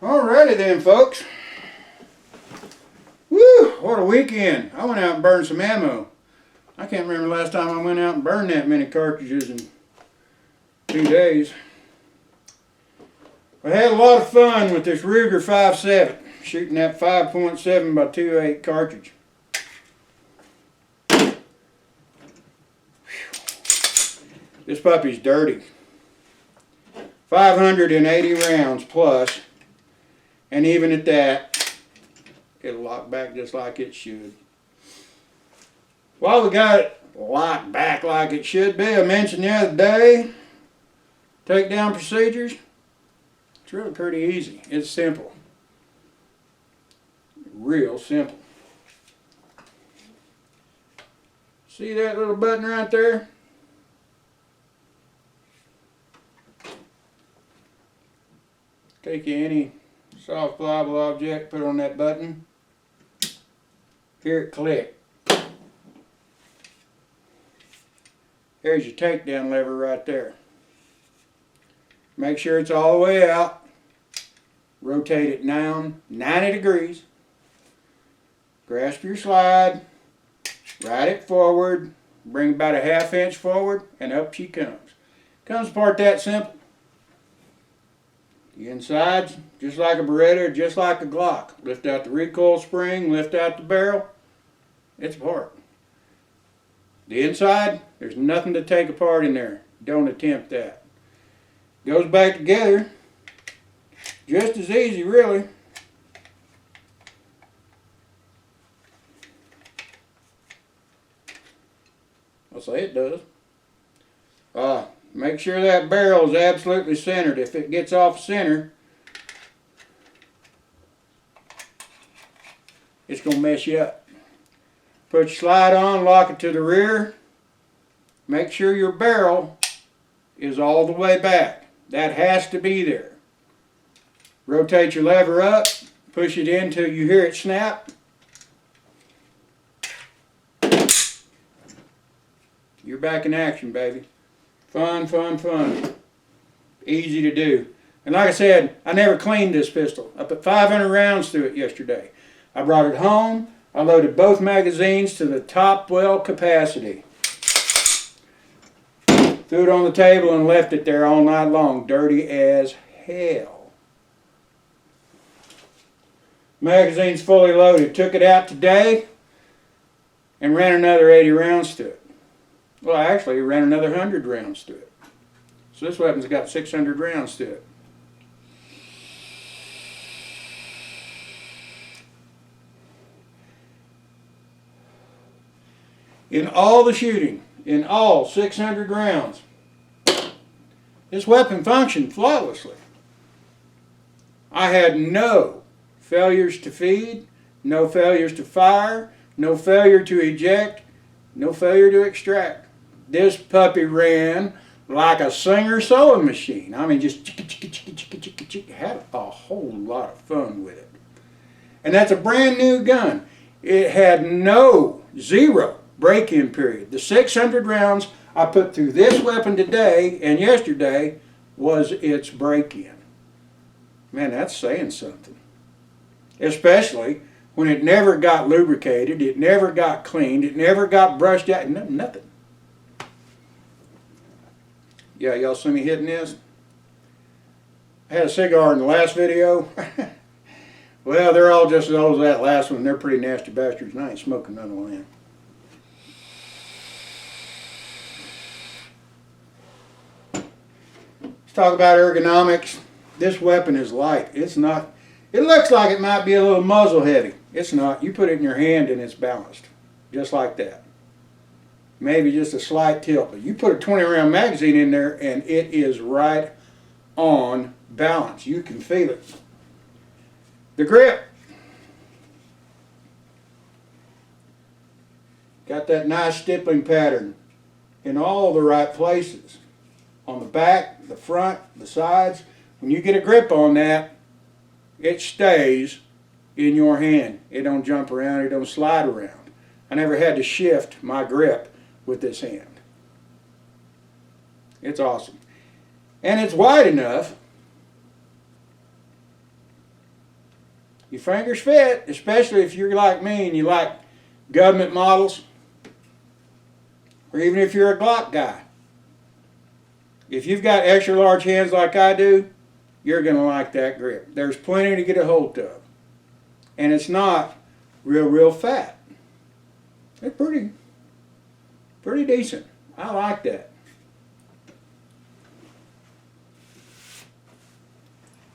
Alrighty then, folks. Woo! What a weekend. I went out and burned some ammo. I can't remember the last time I went out and burned that many cartridges in 2 days. I had a lot of fun with this Ruger 5.7, shooting that 5.7 by 2.8 cartridge. Whew. This puppy's dirty. 580 rounds plus, and even at that, it'll lock back just like it should. While we got it locked back like it should be, I mentioned the other day, takedown procedures. It's really pretty easy. It's simple. Real simple. See that little button right there? Take you any soft pliable object, put it on that button. Hear it click. There's your takedown lever right there. Make sure it's all the way out. Rotate it down 90 degrees. Grasp your slide. Ride it forward. Bring about a ½ inch forward and up she comes. Comes apart that simple. The insides, just like a Beretta, just like a Glock. Lift out the recoil spring, lift out the barrel. It's apart. The inside, there's nothing to take apart in there. Don't attempt that. Goes back together. Just as easy, really. I'll say it does. Make sure that barrel is absolutely centered. If it gets off center, it's going to mess you up. Put your slide on, lock it to the rear. Make sure your barrel is all the way back. That has to be there. Rotate your lever up, push it in till you hear it snap. You're back in action, baby. Fun, fun, fun. Easy to do. And like I said, I never cleaned this pistol. I put 500 rounds through it yesterday. I brought it home. I loaded both magazines to the top well capacity. Threw it on the table and left it there all night long. Dirty as hell. Magazine's fully loaded. Took it out today and ran another 80 rounds to it. Well, I actually ran another 100 rounds to it. So this weapon's got 600 rounds to it. In all the shooting, in all 600 rounds, this weapon functioned flawlessly. I had no failures to feed, no failures to fire, no failure to eject, no failure to extract. This puppy ran like a Singer sewing machine. I mean, just had a whole lot of fun with it. And that's a brand new gun. It had zero break-in period. The 600 rounds I put through this weapon today and yesterday was its break-in. Man, that's saying something. Especially when it never got lubricated, it never got cleaned, it never got brushed out, nothing. Yeah, y'all see me hitting this? I had a cigar in the last video. Well, they're all just as old as that last one. They're pretty nasty bastards, and I ain't smoking none of them. Let's talk about ergonomics. This weapon is light. It's not, it looks like it might be a little muzzle heavy. It's not. You put it in your hand and it's balanced. Just like that. Maybe just a slight tilt. But you put a 20 round magazine in there and it is right on balance. You can feel it. The grip. Got that nice stippling pattern in all the right places. On the back, the front, the sides. When you get a grip on that, it stays in your hand. It don't jump around, it don't slide around. I never had to shift my grip with this hand. It's awesome. And it's wide enough your fingers fit, especially if you're like me and you like government models, or even if you're a Glock guy. If you've got extra large hands like I do, you're going to like that grip. There's plenty to get a hold of. And it's not real fat. It's pretty decent. I like that.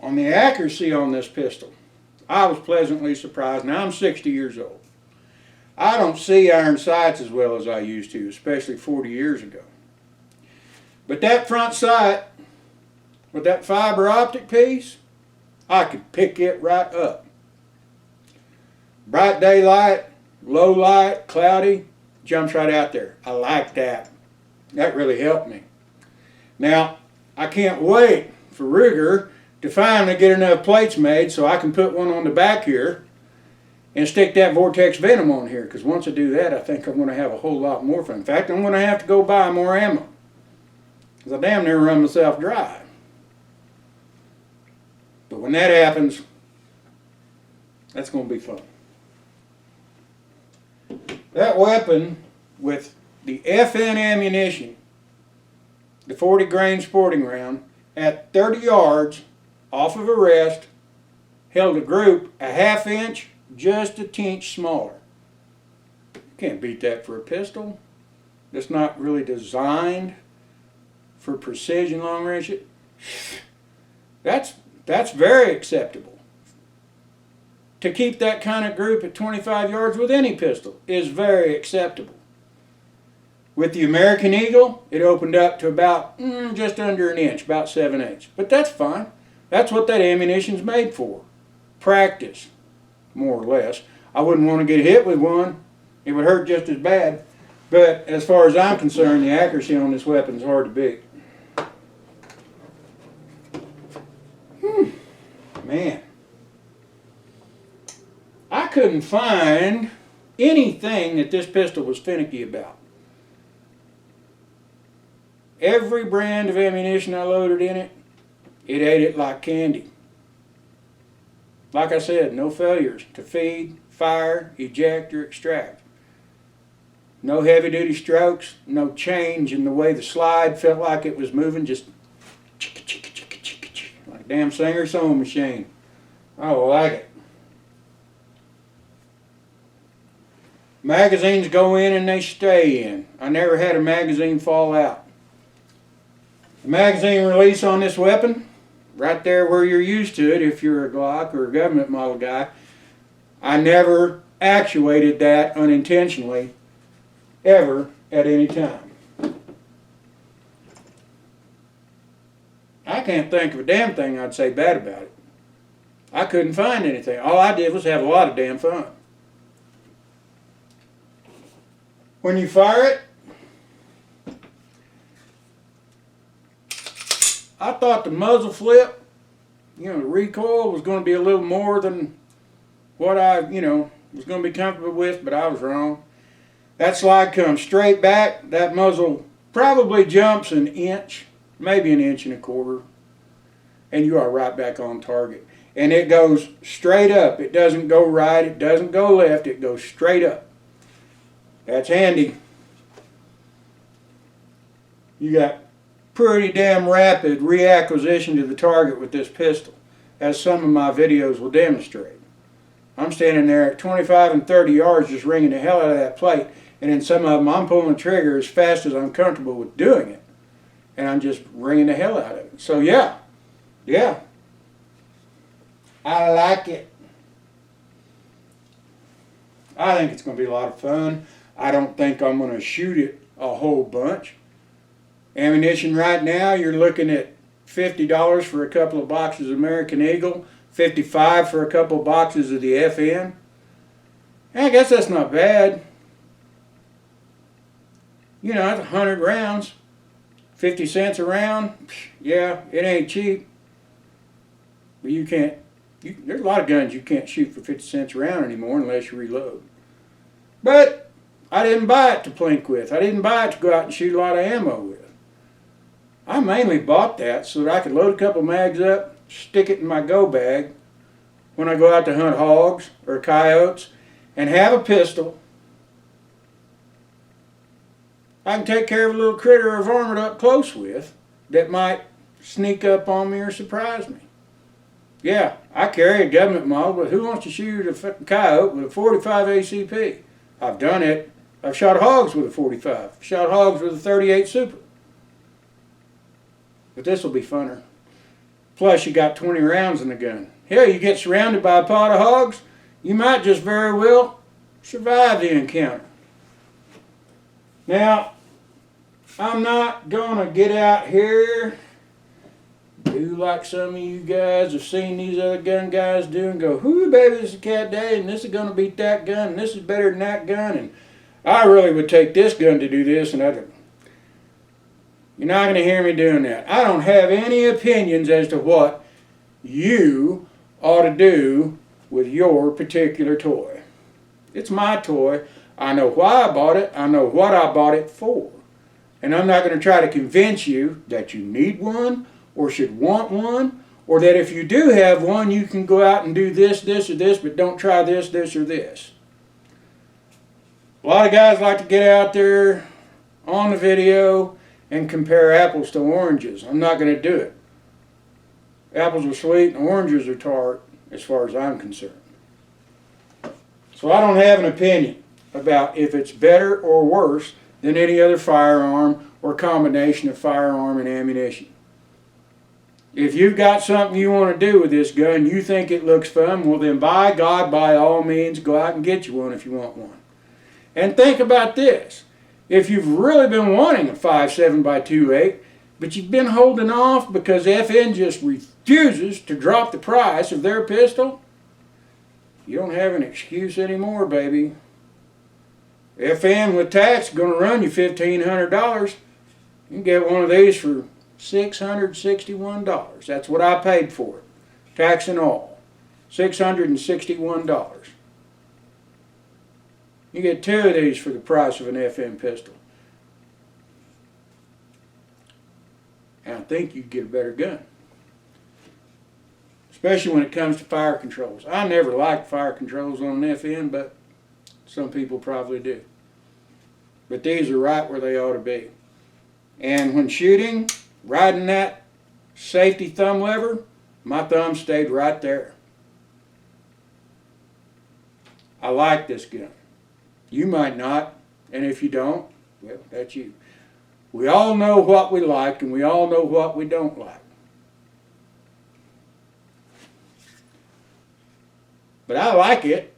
On the accuracy on this pistol, I was pleasantly surprised. Now I'm 60 years old. I don't see iron sights as well as I used to, especially 40 years ago. But that front sight, with that fiber optic piece, I could pick it right up. Bright daylight, low light, cloudy, jumps right out there. I like that. That really helped me. Now, I can't wait for Ruger to finally get enough plates made so I can put one on the back here and stick that Vortex Venom on here, because once I do that, I think I'm going to have a whole lot more fun. In fact, I'm going to have to go buy more ammo, because I damn near run myself dry. But when that happens, that's going to be fun. That weapon with the FN ammunition, the 40 grain sporting round, at 30 yards off of a rest, held a group a half inch, just a tinch smaller. You can't beat that for a pistol. It's not really designed for precision long range. That's very acceptable. To keep that kind of group at 25 yards with any pistol is very acceptable. With the American Eagle, it opened up to about just under an inch, about 7/8. But that's fine. That's what that ammunition's made for. Practice, more or less. I wouldn't want to get hit with one. It would hurt just as bad. But as far as I'm concerned, the accuracy on this weapon is hard to beat. Man. I couldn't find anything that this pistol was finicky about. Every brand of ammunition I loaded in it, it ate it like candy. Like I said, no failures to feed, fire, eject, or extract. No heavy duty strokes, no change in the way the slide felt like it was moving, just like a damn Singer sewing machine. I like it. Magazines go in and they stay in. I never had a magazine fall out. The magazine release on this weapon, right there where you're used to it if you're a Glock or a government model guy, I never actuated that unintentionally, ever, at any time. I can't think of a damn thing I'd say bad about it. I couldn't find anything. All I did was have a lot of damn fun. When you fire it, I thought the muzzle flip, the recoil was going to be a little more than what I, was going to be comfortable with, but I was wrong. That slide comes straight back. That muzzle probably jumps an inch, maybe 1.25 inches, and you are right back on target. And it goes straight up. It doesn't go right, it doesn't go left, it goes straight up. That's handy. You got pretty damn rapid reacquisition to the target with this pistol, as some of my videos will demonstrate. I'm standing there at 25 and 30 yards just ringing the hell out of that plate, and in some of them I'm pulling the trigger as fast as I'm comfortable with doing it, and I'm just ringing the hell out of it. So yeah, I like it. I think it's going to be a lot of fun. I don't think I'm going to shoot it a whole bunch. Ammunition right now, you're looking at $50 for a couple of boxes of American Eagle, $55 for a couple of boxes of the FN. I guess that's not bad. That's 100 rounds, 50 cents a round. Yeah, it ain't cheap. But there's a lot of guns you can't shoot for 50 cents a round anymore unless you reload. But I didn't buy it to plink with. I didn't buy it to go out and shoot a lot of ammo with. I mainly bought that so that I could load a couple mags up, stick it in my go bag, when I go out to hunt hogs or coyotes and have a pistol, I can take care of a little critter I've armored up close with that might sneak up on me or surprise me. Yeah, I carry a government model, but who wants to shoot a coyote with a 45 ACP? I've done it. I've shot hogs with a 45. I've shot hogs with a 38 Super. But this will be funner. Plus, you got 20 rounds in the gun. Hell, you get surrounded by a pod of hogs, you might just very well survive the encounter. Now, I'm not going to get out here, do like some of you guys have seen these other gun guys do and go, whoo, baby, this is cat day, and this is going to beat that gun, and this is better than that gun, and I really would take this gun to do this, and other. You're not going to hear me doing that. I don't have any opinions as to what you ought to do with your particular toy. It's my toy. I know why I bought it. I know what I bought it for. And I'm not going to try to convince you that you need one or should want one, or that if you do have one, you can go out and do this, this, or this, but don't try this, this, or this. A lot of guys like to get out there on the video and compare apples to oranges. I'm not going to do it. Apples are sweet and oranges are tart as far as I'm concerned. So I don't have an opinion about if it's better or worse than any other firearm or combination of firearm and ammunition. If you've got something you want to do with this gun, you think it looks fun, well then by God, by all means, go out and get you one if you want one. And think about this. If you've really been wanting a 5.7 by 2.8, but you've been holding off because FN just refuses to drop the price of their pistol, you don't have an excuse anymore, baby. FN with tax is going to run you $1,500. You can get one of these for $661. That's what I paid for it, tax and all. $661. You get two of these for the price of an FN pistol. And I think you'd get a better gun. Especially when it comes to fire controls. I never liked fire controls on an FN, but some people probably do. But these are right where they ought to be. And when shooting, riding that safety thumb lever, my thumb stayed right there. I like this gun. You might not, and if you don't, well, that's you. We all know what we like, and we all know what we don't like. But I like it,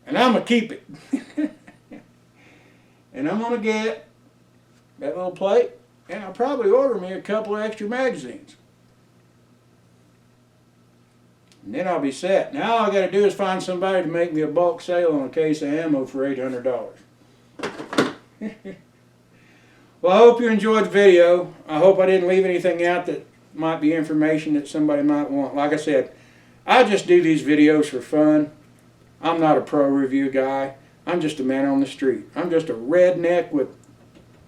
and I'm going to keep it. And I'm going to get that little plate, and I'll probably order me a couple of extra magazines. And then I'll be set. Now all I got to do is find somebody to make me a bulk sale on a case of ammo for $800. Well, I hope you enjoyed the video. I hope I didn't leave anything out that might be information that somebody might want. Like I said, I just do these videos for fun. I'm not a pro review guy. I'm just a man on the street. I'm just a redneck with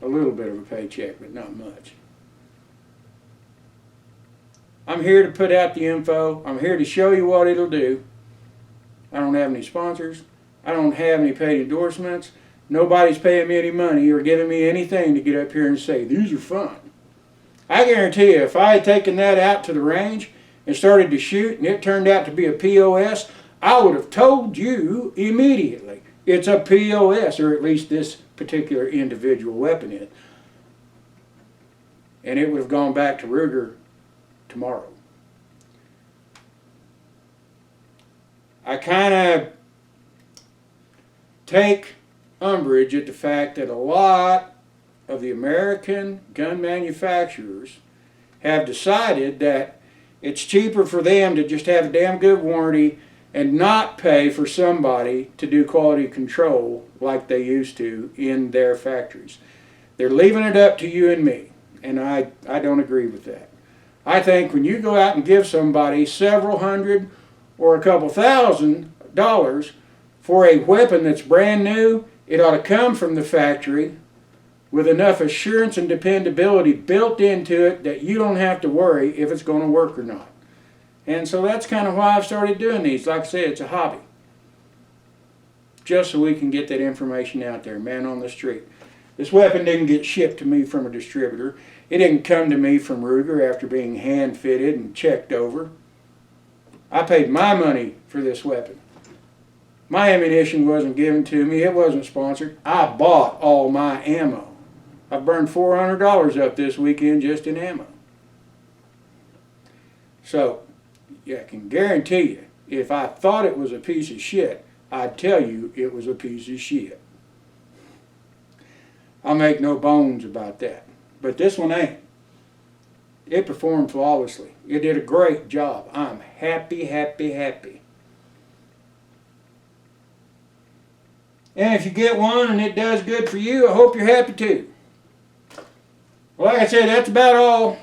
a little bit of a paycheck, but not much. I'm here to put out the info. I'm here to show you what it'll do. I don't have any sponsors. I don't have any paid endorsements. Nobody's paying me any money or giving me anything to get up here and say, these are fun. I guarantee you, if I had taken that out to the range and started to shoot and it turned out to be a POS, I would have told you immediately it's a POS, or at least this particular individual weapon is. And it would have gone back to Ruger tomorrow. I kind of take umbrage at the fact that a lot of the American gun manufacturers have decided that it's cheaper for them to just have a damn good warranty and not pay for somebody to do quality control like they used to in their factories. They're leaving it up to you and me, and I don't agree with that. I think when you go out and give somebody several hundred or a couple $1,000s for a weapon that's brand new, it ought to come from the factory with enough assurance and dependability built into it that you don't have to worry if it's going to work or not. And so that's kind of why I've started doing these. Like I said, it's a hobby. Just so we can get that information out there, man on the street. This weapon didn't get shipped to me from a distributor. It didn't come to me from Ruger after being hand fitted and checked over. I paid my money for this weapon. My ammunition wasn't given to me. It wasn't sponsored. I bought all my ammo. I burned $400 up this weekend just in ammo. So, yeah, I can guarantee you, if I thought it was a piece of shit, I'd tell you it was a piece of shit. I'll make no bones about that. But this one ain't. It performed flawlessly. It did a great job. I'm happy, happy, happy. And if you get one and it does good for you, I hope you're happy too. Well, like I said, that's about all.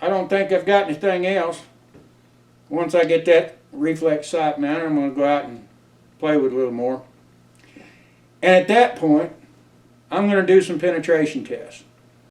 I don't think I've got anything else. Once I get that reflex sight mounted, I'm going to go out and play with it a little more. And at that point, I'm going to do some penetration tests.